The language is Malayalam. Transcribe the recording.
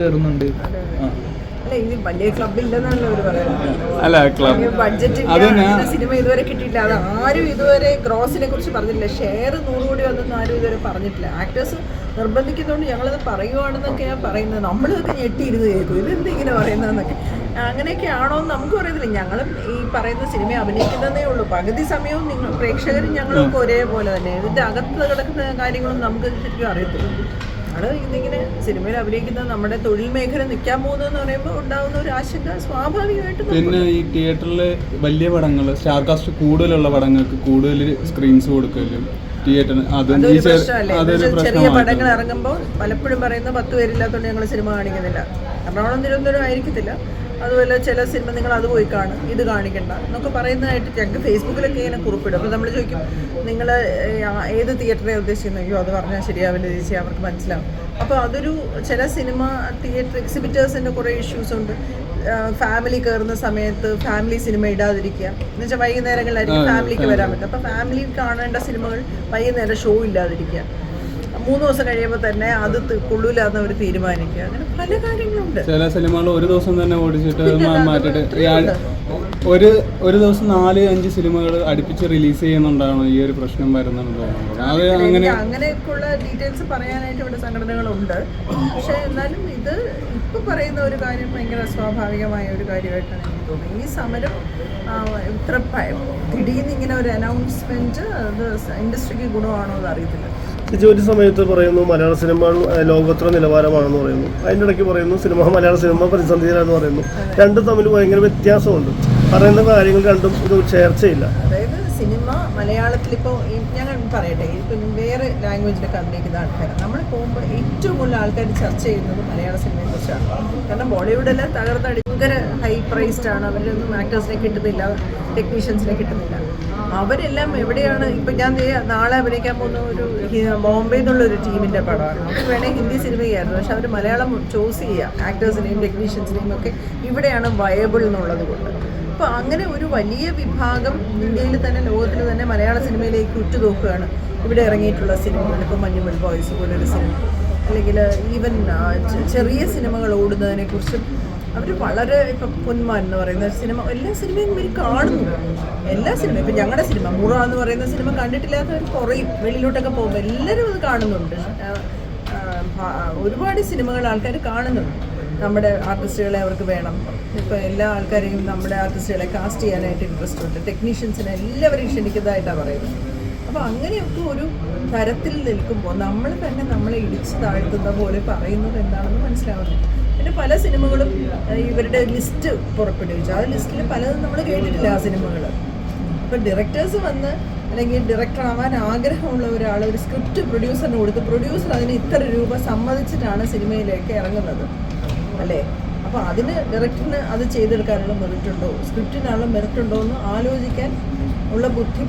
കയറുന്നുണ്ട്. വലിയ ക്ലബ് ഇല്ലെന്നാണല്ലോ അവർ പറയുന്നത്. അല്ല ക്ലബ് ബഡ്ജറ്റ് സിനിമ ഇതുവരെ കിട്ടിയില്ല. അത് ആരും ഇതുവരെ ഗ്രോസിനെ കുറിച്ച് പറഞ്ഞിട്ടില്ല. ഷെയർ 100 കോടി വന്നൊന്നും ആരും ഇതുവരെ പറഞ്ഞിട്ടില്ല. ആക്ടേഴ്സ് നിർബന്ധിക്കുന്നതുകൊണ്ട് ഞങ്ങളത് പറയുവാണെന്നൊക്കെയാണ് പറയുന്നത്. നമ്മളിതൊക്കെ ഞെട്ടിയിരുന്ന് കേൾക്കും, ഇതെന്തിങ്ങനെ പറയുന്നതെന്നൊക്കെ. അങ്ങനെയൊക്കെ ആണോ എന്ന് നമുക്കും അറിയത്തില്ല. ഞങ്ങളും ഈ പറയുന്ന സിനിമ അഭിനയിക്കുന്നതേ ഉള്ളൂ. പകുതി സമയവും നിങ്ങൾ പ്രേക്ഷകരും ഞങ്ങളൊക്കെ ഒരേപോലെ തന്നെ. ഇതിൻ്റെ അകത്ത് കിടക്കുന്ന കാര്യങ്ങളൊന്നും നമുക്ക് ശരിക്കും അറിയത്തില്ല. ഇതിങ്ങനെ സിനിമയിൽ അഭിനയിക്കുന്നത് നമ്മുടെ തൊഴിൽ മേഖല നിൽക്കാൻ പോകുന്നതെന്ന് പറയുമ്പോൾ ഉണ്ടാകുന്ന ഒരു ആശങ്ക സ്വാഭാവികമായിട്ടും. പിന്നെ ഈ തിയേറ്ററിൽ വലിയ പടങ്ങൾ, സ്റ്റാർ കാസ്റ്റ് കൂടുതലുള്ള പടങ്ങൾക്ക് കൂടുതൽ സ്ക്രീൻസ് കൊടുക്കലും തിയേറ്ററിന് ചെറിയ പടങ്ങൾ ഇറങ്ങുമ്പോൾ പലപ്പോഴും പറയുന്ന 10 പേരില്ലാത്തതുകൊണ്ട് ഞങ്ങൾ സിനിമ കാണിക്കുന്നില്ല. എറണാകുളം തിരുവനന്തപുരം ആയിരിക്കത്തില്ല. അതുപോലെ ചില സിനിമ നിങ്ങൾ അത് പോയി കാണും, ഇത് കാണിക്കണ്ട എന്നൊക്കെ പറയുന്നതായിട്ട് ഞങ്ങൾക്ക് ഫേസ്ബുക്കിലൊക്കെ ഇങ്ങനെ കുറിപ്പിടും. അപ്പോൾ നമ്മൾ ചോദിക്കും നിങ്ങൾ ഏത് തിയേറ്ററെ ഉദ്ദേശിക്കുന്നത്? അയ്യോ അത് പറഞ്ഞാൽ ശരിയാവില്ല ചേച്ചി, അവർക്ക് മനസ്സിലാവും. അപ്പോൾ അതൊരു ചില സിനിമ തിയേറ്റർ എക്സിബിറ്റേഴ്സിൻ്റെ കുറേ ഇഷ്യൂസ് ഉണ്ട്. ഫാമിലി കയറുന്ന സമയത്ത് ഫാമിലി സിനിമ ഇടാതിരിക്കുക എന്ന് വെച്ചാൽ വൈകുന്നേരങ്ങളിലായിരിക്കും ഫാമിലിക്ക് വരാൻ പറ്റും. അപ്പോൾ ഫാമിലി കാണേണ്ട സിനിമകൾ വൈകുന്നേരം ഷോ ഇല്ലാതിരിക്കുക. 3 ദിവസം കഴിയുമ്പോൾ തന്നെ അത് കൊള്ളൂലാന്ന് അവർ തീരുമാനിക്കുക. അങ്ങനെ പല കാര്യങ്ങളുണ്ട്. ചില സിനിമകൾ ഒരു ദിവസം തന്നെ ഓടിച്ചിട്ട് മാറ്റിട്ട് ഒരു ദിവസം 4-5 സിനിമകൾ അടുപ്പിച്ച് റിലീസ് ചെയ്യുന്നുണ്ടാണോ ഈ ഒരു പ്രശ്നം വരുന്നുണ്ടോ? അങ്ങനെയൊക്കെയുള്ള ഡീറ്റെയിൽസ് പറയാനായിട്ട് ഇവിടെ സംഘടനകളുണ്ട്. പക്ഷെ എന്നാലും ഇത് ഇപ്പൊ പറയുന്ന ഒരു കാര്യം ഭയങ്കര സ്വാഭാവികമായ ഒരു കാര്യമായിട്ടാണ് എനിക്ക് തോന്നുന്നത്. ഈ സമരം ഇത്ര തിടീന്ന് ഇങ്ങനെ ഒരു അനൗൺസ്മെന്റ് അത് ഇൻഡസ്ട്രിക്ക് ഗുണമാണോ എന്ന് അറിയത്തില്ല. ഒരു സമയത്ത് പറയുന്നു മലയാള സിനിമ ലോകോത്തര നിലവാരമാണെന്ന് പറയുന്നു. അതിൻ്റെ ഇടയ്ക്ക് പറയുന്നു മലയാള സിനിമ പ്രതിസന്ധിയിലാണെന്ന് പറയുന്നു. രണ്ടും തമ്മിൽ ഭയങ്കര വ്യത്യാസമുണ്ട്. പറയുന്ന കാര്യങ്ങൾ രണ്ടും ഇത് ചേർച്ചയില്ല. അതായത് സിനിമ മലയാളത്തിൽ ഇപ്പോൾ ഞങ്ങൾ പറയട്ടെ, ഇപ്പം വേറെ ലാംഗ്വേജിലൊക്കെ അഭിനയിക്കുന്ന ആൾക്കാർ നമ്മൾ പോകുമ്പോൾ ഏറ്റവും കൂടുതൽ ആൾക്കാർ ചർച്ച ചെയ്യുന്നത് മലയാള സിനിമയെ കുറിച്ചാണ്. കാരണം ബോളിവുഡെല്ലാം തകർത്തടി ഭയങ്കര ഹൈ പ്രൈസ്ഡ് ആണ്. അവരിലൊന്നും ആക്ടേഴ്സിനെ കിട്ടുന്നില്ല, ടെക്നീഷ്യൻസിനെ കിട്ടുന്നില്ല. അവരെല്ലാം എവിടെയാണ്? ഇപ്പം ഞാൻ നാളെ അഭിനയിക്കാൻ പോകുന്ന ഒരു ബോംബെയിൽ നിന്നുള്ളൊരു ടീമിൻ്റെ പടമാണ്. അവർ വേണേൽ ഹിന്ദി സിനിമയായിരുന്നു, പക്ഷെ അവർ മലയാളം ചൂസ് ചെയ്യുക ആക്ടേഴ്സിനെയും ടെക്നീഷ്യൻസിനെയും ഒക്കെ ഇവിടെയാണ് വയബിൾ എന്നുള്ളത് കൊണ്ട്. അപ്പോൾ അങ്ങനെ ഒരു വലിയ വിഭാഗം ഇന്ത്യയിൽ തന്നെ ലോകത്തിൽ തന്നെ മലയാള സിനിമയിലേക്ക് ഉറ്റുനോക്കുകയാണ്. ഇവിടെ ഇറങ്ങിയിട്ടുള്ള സിനിമകൾ, ഇപ്പോൾ മഞ്ഞുമൽ ബോയ്സ് പോലൊരു സിനിമ, അല്ലെങ്കിൽ ഈവൻ ചെറിയ സിനിമകൾ ഓടുന്നതിനെക്കുറിച്ചും അവർ വളരെ, ഇപ്പം പൊന്മാൻ എന്ന് പറയുന്ന സിനിമ എല്ലാ സിനിമയും ഇവർ കാണുന്നു. എല്ലാ സിനിമയും ഇപ്പം ഞങ്ങളുടെ സിനിമ മുറ എന്ന് പറയുന്ന സിനിമ കണ്ടിട്ടില്ലാത്തവർ കുറയും. വെളിയിലോട്ടൊക്കെ പോകുമ്പോൾ എല്ലാവരും അത് കാണുന്നുണ്ട്. ഒരുപാട് സിനിമകൾ ആൾക്കാർ കാണുന്നുണ്ട്. നമ്മുടെ ആർട്ടിസ്റ്റുകളെ അവർക്ക് വേണം. ഇപ്പോൾ എല്ലാ ആൾക്കാരെയും നമ്മുടെ ആർട്ടിസ്റ്റുകളെ കാസ്റ്റ് ചെയ്യാനായിട്ട് ഇൻട്രസ്റ്റ് ഉണ്ട്. ടെക്നീഷ്യൻസിനെ എല്ലാവരെയും ക്ഷണിക്കുന്നതായിട്ടാണ് പറയുന്നത്. അപ്പോൾ അങ്ങനെയൊക്കെ ഒരു തരത്തിൽ നിൽക്കുമ്പോൾ നമ്മൾ തന്നെ നമ്മളെ ഇടിച്ച് താഴ്ത്തുന്ന പോലെ പറയുന്നത് എന്താണെന്ന് മനസ്സിലാവുന്നു. പിന്നെ പല സിനിമകളും ഇവരുടെ ലിസ്റ്റ് പുറപ്പെടുവിച്ചു. ആ ലിസ്റ്റിൽ പലതും നമ്മൾ കേട്ടിട്ടില്ല ആ സിനിമകൾ. ഇപ്പം ഡയറക്ടേഴ്സ് വന്ന് അല്ലെങ്കിൽ ഡയറക്ടർ ആവാൻ ആഗ്രഹമുള്ള ഒരാൾ ഒരു സ്ക്രിപ്റ്റ് പ്രൊഡ്യൂസറിന് കൊടുത്ത് പ്രൊഡ്യൂസർ അതിന് ഇത്ര രൂപ സമ്മതിച്ചിട്ടാണ് സിനിമയിലേക്ക് ഇറങ്ങുന്നത്, അല്ലേ? അപ്പോൾ അതിന് ഡയറക്ടറിന് അത് ചെയ്തെടുക്കാനുള്ള മെറിറ്റ് ഉണ്ടോ, സ്ക്രിപ്റ്റിനുള്ള മെറിറ്റ് ഉണ്ടോ എന്ന് ആലോചിക്കാൻ ഉള്ള ബുദ്ധി